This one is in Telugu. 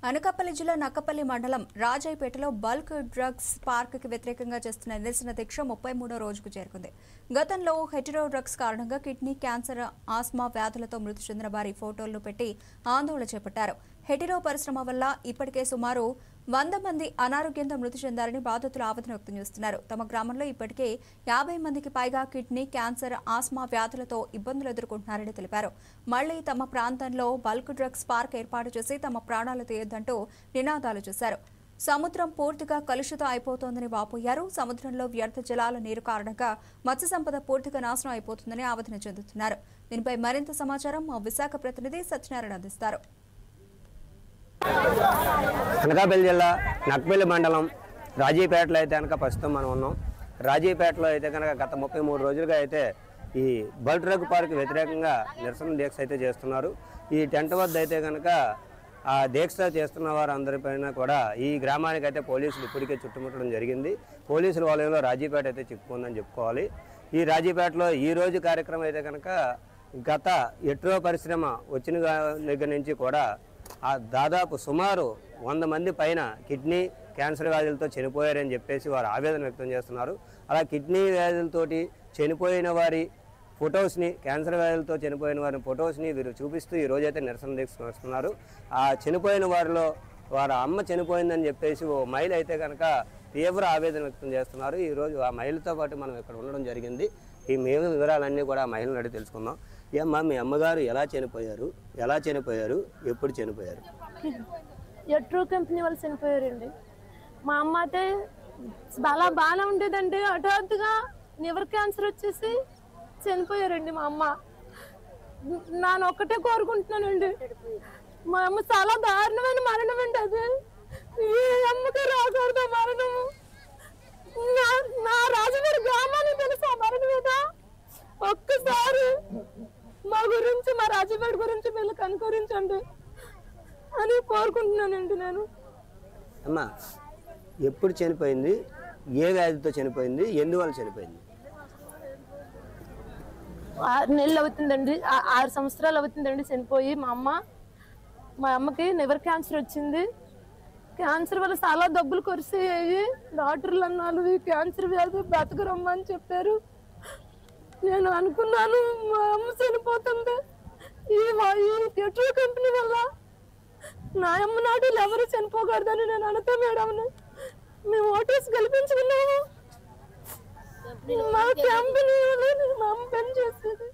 అనకాపల్లి జిల్లా నక్కపల్లి మండలం రాజాయిపేటలో బల్క్ డ్రగ్స్ పార్క్ కి వ్యతిరేకంగా చేస్తున్న నిరసన దీక్ష 33వ రోజుకు చేరుకుంది. గతంలో హెటెరో డ్రగ్స్ కారణంగా కిడ్నీ క్యాన్సర్, ఆస్మా వ్యాధులతో మృతి చెందిన వారి ఫోటోలను పెట్టి ఆందోళన చేపట్టారు. హెటెరో పరిశ్రమ వల్ల ఇప్పటికే సుమారు 100 మంది అనారోగ్యంతో మృతి చెందారని బాధితులు ఆవేదన వ్యక్తం చేస్తున్నారు. తమ గ్రామంలో ఇప్పటికే 50 మందికి పైగా కిడ్నీ క్యాన్సర్, ఆస్మా వ్యాధులతో ఇబ్బందులు ఎదుర్కొంటున్నారని తెలిపారు. మళ్లీ తమ ప్రాంతంలో బల్క్ డ్రగ్స్ పార్క్ ఏర్పాటు చేసి తమ ప్రాణాలు తీయొద్దంటూ నినాదాలు చేశారు. సముద్రం పూర్తిగా కలుషితం అయిపోతోందని వాపోయారు. సముద్రంలో వ్యర్థ జలాల నీరు కారణంగా మత్స్య సంపద పూర్తిగా నాశనం అయిపోతుందని ఆవేదన చెందుతున్నారు. దీనిపై మరింత సమాచారం మా విశాఖ ప్రతినిధి సత్యనారాయణ అందిస్తారు. అనకాపల్లి జిల్లా నక్కపల్లి మండలం రాజీపేటలో అయితే కనుక ప్రస్తుతం మనం ఉన్నాం. రాజీపేటలో అయితే కనుక గత 33 రోజులుగా అయితే ఈ బల్క్ డ్రగ్ పార్క్ వ్యతిరేకంగా నిరసన దీక్ష అయితే చేస్తున్నారు. ఈ టెంట్ వద్ద అయితే కనుక ఆ దీక్ష చేస్తున్న వారందరిపైన కూడా ఈ గ్రామానికి అయితే పోలీసులు ఇప్పటికే చుట్టుముట్టడం జరిగింది. పోలీసుల వలయంలో రాజీపేట అయితే చిక్కుకుందని చెప్పుకోవాలి. ఈ రాజీపేటలో ఈ రోజు కార్యక్రమం అయితే కనుక గత హెటెరో పరిశ్రమ వచ్చిన దగ్గర నుంచి కూడా దాదాపు సుమారు 100 మంది పైన కిడ్నీ క్యాన్సర్ వ్యాధులతో చనిపోయారని చెప్పేసి వారు ఆవేదన వ్యక్తం చేస్తున్నారు. అలా కిడ్నీ వ్యాధులతోటి చనిపోయిన వారి ఫొటోస్ని, క్యాన్సర్ వ్యాధులతో చనిపోయిన వారి ఫొటోస్ని వీరు చూపిస్తూ ఈ రోజైతే నిరసన దీక్ష చేస్తున్నారు. ఆ చనిపోయిన వారిలో వారి అమ్మ చనిపోయిందని చెప్పేసి ఓ మహిళ అయితే కనుక తీవ్ర ఆవేదన వ్యక్తం చేస్తున్నారు. ఈరోజు ఆ మహిళతో పాటు మనం ఇక్కడ ఉండడం జరిగింది. ఈ మేము వివరాలన్నీ కూడా ఆ మహిళను అడిగి తెలుసుకుందాం. ఏమ్మా, మీ అమ్మగారు ఎలా చనిపోయారు, ఎప్పుడు చనిపోయారు? హెటెరో కంపెనీ వాళ్ళు చనిపోయారండి. మా అమ్మ అయితే బాగా ఉండేదండి. హఠాత్తుగా లివర్ క్యాన్సర్ వచ్చేసి చనిపోయారండి మా అమ్మ. నేను ఒక్కటే కోరుకుంటున్నానండి, మా అమ్మ చాలా దారుణమైన మరణం అండి. అది ఈ అమ్మకి రాకూడదు మరణము. నా రాజుగారి గ్రామానికి తెలుసు ఆ మరణం మీద. ఒక్కసారి మా గురించి, మా రాజుగారి గురించి వీళ్ళు కనుకరించండి అని కోరుకుంటున్నానండి నేను. అమ్మా, ఎప్పుడు చనిపోయింది, ఏ వ్యాధితో చనిపోయింది, ఎందువల్ల చనిపోయింది? 6 నెలలు అవుతుందండి, 6 సంవత్సరాలు అవుతుందండి చనిపోయి. మా అమ్మకి లివర్ క్యాన్సర్ వచ్చింది. క్యాన్సర్ వల్ల చాలా డబ్బులు ఖర్చయ్యాయి. డాక్టర్లు అన్నారు ఈ క్యాన్సర్ వ్యాధి బ్రతకరమ్మని చెప్పారు. నేను అనుకున్నాను మా అమ్మ చనిపోతుంది ఈ హెటెరో కంపెనీ వల్ల. నా అమ్మ నాటి ఎవరు చనిపోకూడదని నేను అనుతా మేడంని మేము ఓటేసి గెలిపించుకున్నాము. మా కంపెనీ మా అమ్మ పని చేసేది.